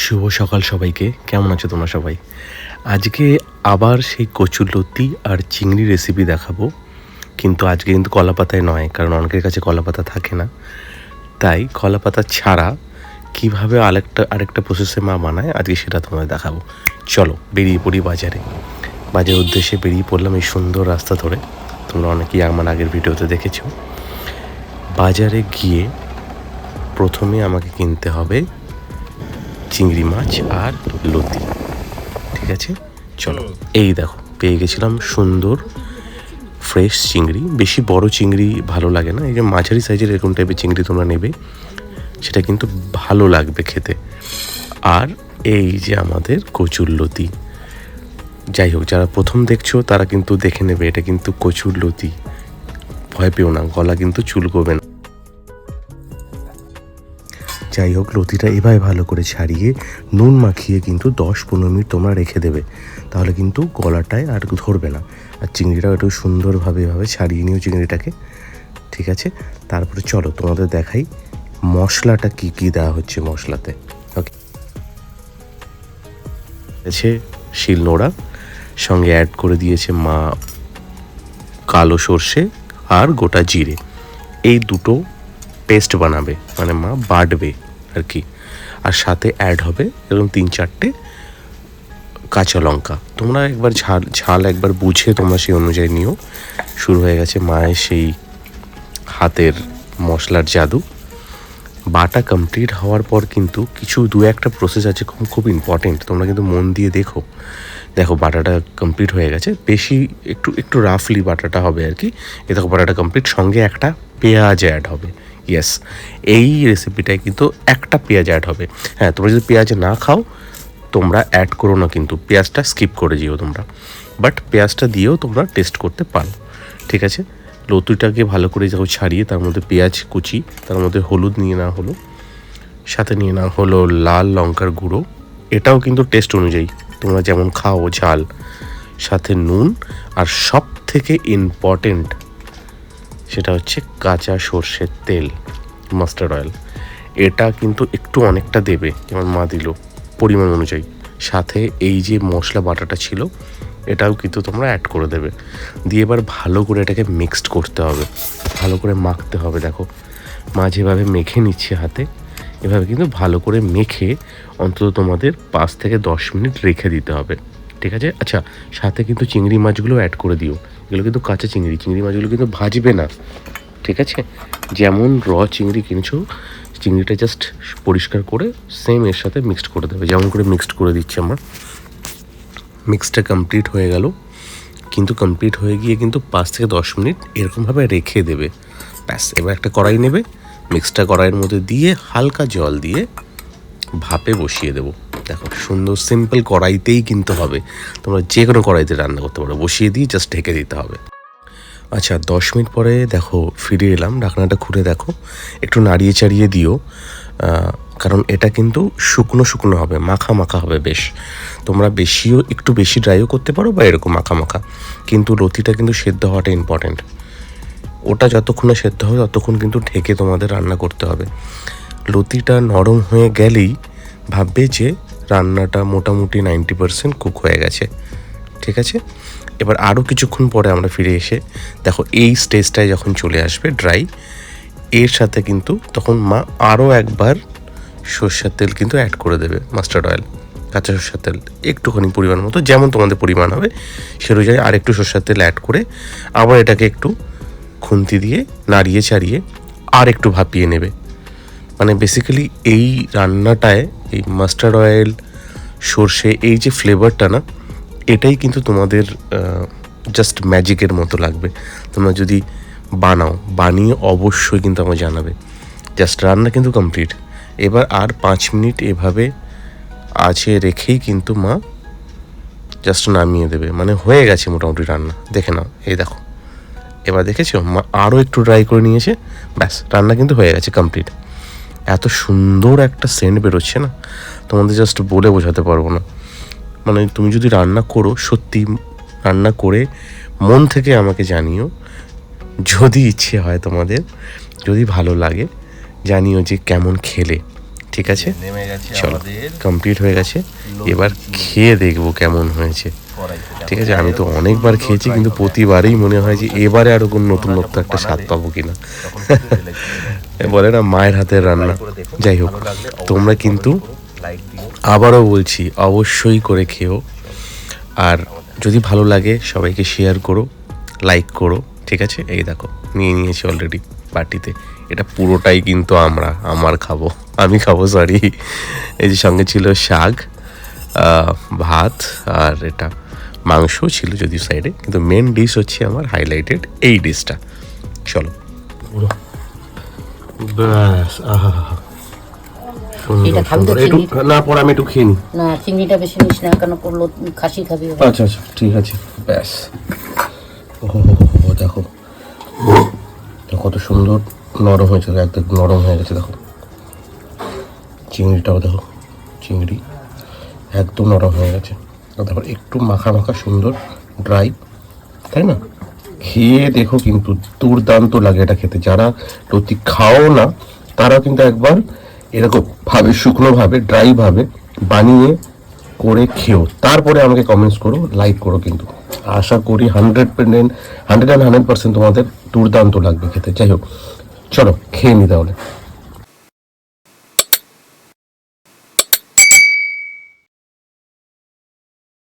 শুভ সকাল সবাইকে। কেমন আছো তোমরা সবাই? আজকে আবার সেই কচুরলতি আর চিংড়ি রেসিপি দেখাবো, কিন্তু আজকে কিন্তু কলাপাতায় নয়, কারণ অনেকের কাছে কলাপাতা থাকে না। তাই কলাপাতা ছাড়া কীভাবে আরেকটা প্রসেসে মা বানায় আজকে সেটা তোমাদের দেখাবো। চলো বেরিয়ে পড়ি বাজারের উদ্দেশ্যে বেরিয়ে পড়লাম এই সুন্দর রাস্তা ধরে। তোমরা অনেকেই আমার আগের ভিডিওতে দেখেছো। বাজারে গিয়ে প্রথমে আমাকে কিনতে হবে চিংড়ি মাছ আর লতি। ঠিক আছে, চলো। এই দেখো, পেয়ে গেছিলাম সুন্দর ফ্রেশ চিংড়ি। বেশি বড় চিংড়ি ভালো লাগে না, এই যে মাঝারি সাইজের এরকম টাইপের চিংড়ি তোমরা নেবে, সেটা কিন্তু ভালো লাগবে খেতে। আর এই যে আমাদের কচুরলতি। যাই হোক, যারা প্রথম দেখছো তারা কিন্তু দেখে নেবে, এটা কিন্তু কচুরলতি। ভয় পেও না, গলা কিন্তু চুলকোবে না। যাই হোক, লতিটা এভাবে ভালো করে ছাড়িয়ে নুন মাখিয়ে কিন্তু 10-15 মিনিট তোমরা রেখে দেবে, তাহলে কিন্তু গলাটায় আর ধরবে না। আর চিংড়িটাও একটু সুন্দরভাবে এভাবে ছাড়িয়ে নিও চিংড়িটাকে। ঠিক আছে, তারপরে চলো তোমাদের দেখাই মশলাটা কি কি দেওয়া হচ্ছে মশলাতে। ওকে, আছে শিলনোড়া, সঙ্গে অ্যাড করে দিয়েছে মা কালো সর্ষে আর গোটা জিরে। এই দুটো পেস্ট বানাবে, মানে মা বাটবে আর কি। আর সাথে অ্যাড হবে এরকম 3-4টে কাঁচা লঙ্কা। তোমরা একবার ঝাল একবার বুঝে তোমরা সেই অনুযায়ী নিও। শুরু হয়ে গেছে মায়ের সেই হাতের মশলার জাদু। বাটা কমপ্লিট হওয়ার পর কিন্তু কিছু 2-1টা প্রসেস আছে খুব ইম্পর্টেন্ট, তোমরা কিন্তু মন দিয়ে দেখো। বাটাটা কমপ্লিট হয়ে গেছে, বেশি একটু রাফলি বাটাটা হবে আর কি। দেখো বাটাটা কমপ্লিট, সঙ্গে একটা পেঁয়াজ অ্যাড হবে। ইয়েস, এই রেসিপিটায় কিন্তু একটা পেঁয়াজ অ্যাড হবে। হ্যাঁ, তোমরা যদি পেঁয়াজ না খাও তোমরা অ্যাড করো না, কিন্তু পেঁয়াজটা স্কিপ করে যেও তোমরা, বাট পেঁয়াজটা দিয়েও তোমরা টেস্ট করতে পারো। ঠিক আছে, লতিটাকে ভালো করে যাও ছাড়িয়ে, তার মধ্যে পেঁয়াজ কুচি, তার মধ্যে হলুদ নিয়ে নেওয়া হলো, সাথে নিয়ে নেওয়া হলো লাল লঙ্কার গুঁড়ো। এটাও কিন্তু টেস্ট অনুযায়ী তোমরা যেমন খাও ঝাল, সাথে নুন, আর সব থেকে ইম্পর্টেন্ট সেটা হচ্ছে কাঁচা সর্ষের তেল, মাস্টার্ড অয়েল। এটা কিন্তু একটু অনেকটা দেবে, যেমন মা দিল পরিমাণ অনুযায়ী। সাথে এই যে মশলা বাটাটা ছিল এটাও কিন্তু তোমরা অ্যাড করে দেবে, দিয়ে এবার ভালো করে এটাকে মিক্সড করতে হবে, ভালো করে মাখতে হবে। দেখো মা যেভাবে মেখে নিচ্ছে হাতে, এভাবে কিন্তু ভালো করে মেখে অন্তত তোমাদের 5 থেকে 10 মিনিট রেখে দিতে হবে। ঠিক আছে, আচ্ছা সাথে কিন্তু চিংড়ি মাছগুলো অ্যাড করে দিও। এগুলো কিন্তু কাঁচা চিংড়ি মাছগুলো কিন্তু ভাজবে না। ঠিক আছে, যেমন চিংড়ি কিনছো, চিংড়িটা জাস্ট পরিষ্কার করে সেম এর সাথে মিক্সড করে দেবে, যেমন করে মিক্সড করে দিচ্ছি আমার। মিক্সটা কমপ্লিট হয়ে গেল, কিন্তু কমপ্লিট হয়ে গিয়ে কিন্তু 5 থেকে 10 মিনিট এরকমভাবে রেখে দেবে। ব্যাস, এবার একটা কড়াই নেবে, মিক্সটা কড়াইয়ের মধ্যে দিয়ে হালকা জল দিয়ে ভাপে বসিয়ে দেবো। দেখো সুন্দর সিম্পল কড়াইতেই কিন্তু হবে, তোমরা যে কোনো কড়াইতে রান্না করতে পারো। বসিয়ে দিয়ে জাস্ট ঢেকে দিতে হবে। আচ্ছা 10 মিনিট পরে দেখো ফিরে এলাম, ঢাকনাটা খুলে দেখো, একটু নাড়িয়ে চাড়িয়ে দিও, কারণ এটা কিন্তু শুকনো হবে, মাখা হবে বেশ। তোমরা একটু বেশি ড্রাইও করতে পারো বা এরকম মাখা, কিন্তু লতিটা কিন্তু সেদ্ধ হওয়াটা ইম্পর্টেন্ট। ওটা যতক্ষণে সেদ্ধ হবে ততক্ষণ কিন্তু ঢেকে তোমাদের রান্না করতে হবে। লতিটা নরম হয়ে গেলেই ভাববে যে রান্নাটা মোটামুটি 90% কুক হয়ে গেছে। ঠিক আছে, এবার আরও কিছুক্ষণ পরে আমরা ফিরে এসে দেখো এই স্টেজটায় যখন চলে আসবে ড্রাই, এর সাথে কিন্তু তখন মা আরও একবার সর্ষের তেল কিন্তু অ্যাড করে দেবে, মাস্টার্ড অয়েল, কাঁচা সর্ষের তেল একটুখানি পরিমাণ মতো, যেমন তোমাদের পরিমাণ হবে সে অনুযায়ী আর একটু সর্ষের তেল অ্যাড করে আবার এটাকে একটু খুন্তি দিয়ে নাড়িয়ে চাড়িয়ে আর একটু ভাপিয়ে নেবে। মানে বেসিক্যালি এই রান্নাটায় এই মাস্টার্ড অয়েল, সর্ষে, এই যে ফ্লেভারটা না, এটাই কিন্তু তোমাদের জাস্ট ম্যাজিকের মতো লাগবে। তোমরা যদি বানিয়ে অবশ্যই কিন্তু আমাকে জানাবে। জাস্ট রান্না কিন্তু কমপ্লিট। এবার আর 5 মিনিট এভাবে আছে রেখেই কিন্তু মা জাস্ট নামিয়ে দেবে, মানে হয়ে গেছে মোটামুটি রান্না। দেখে নাও, এই দেখো, এবার দেখেছো মা আরও একটু ড্রাই করে নিয়েছে, ব্যাস রান্না কিন্তু হয়ে গেছে কমপ্লিট। এত সুন্দর একটা সেন্ট বেরোচ্ছে না, তোমাদের জাস্ট বলে বোঝাতে পারবো না। মানে তুমি যদি রান্না করো, সত্যি রান্না করে মন থেকে আমাকে জানিও, যদি ইচ্ছে হয় তোমাদের, যদি ভালো লাগে জানিও যে কেমন খেলে। ঠিক আছে, চলো কমপ্লিট হয়ে গেছে। এবার খেয়ে দেখবো কেমন হয়েছে। ঠিক আছে, আমি তো অনেকবার খেয়েছি, কিন্তু প্রতিবারেই মনে হয় যে এবারে আরো কোনো নতুনত্ব একটা স্বাদ পাবো কিনা। বলে না মায়ের হাতের রান্না। যাই হোক, তোমরা কিন্তু আবারও বলছি অবশ্যই করে খেও, আর যদি ভালো লাগে সবাইকে শেয়ার করো, লাইক করো। ঠিক আছে, এই দেখো নিয়ে নিয়েছি অলরেডি বাটিতে। এটা পুরোটাই কিন্তু আমার খাবো, আমি খাবো, সরি। এই যে সঙ্গে ছিল শাক, ভাত, আর এটা মাংস ছিল যদিও সাইডে, কিন্তু মেন ডিশ হচ্ছে আমার হাইলাইটেড এই ডিশটা। চলো, ব্যাস, আহা, না পরে আমি একটু খেয়ে নিই। না, চিংড়িটা বেশি নিস না, কেন করলো খাসি খাবি। আচ্ছা আচ্ছা, ঠিক আছে, ব্যাস। ও দেখো কত সুন্দর নরম হয়েছে, একদম নরম হয়ে গেছে। দেখো চিংড়িটাও, দেখো চিংড়ি একদম নরম হয়ে গেছে। তারপর একটু মাখা মাখা সুন্দর ড্রাই, তাই না? খেয়ে দেখো, কিন্তু দুর্দান্ত লাগে এটা খেতে। যারা লতি খাও না তারা কিন্তু একবার এরকম ভাবে, শুকনো ভাবে, ড্রাই ভাবে বানিয়ে করে খেও, তারপরে আমাকে কমেন্টস করো, লাইক করো। কিন্তু আশা করি 100% তোমাদের দুর্দান্ত লাগবে খেতে। যাই হোক, চলো খেয়ে নি তাহলে।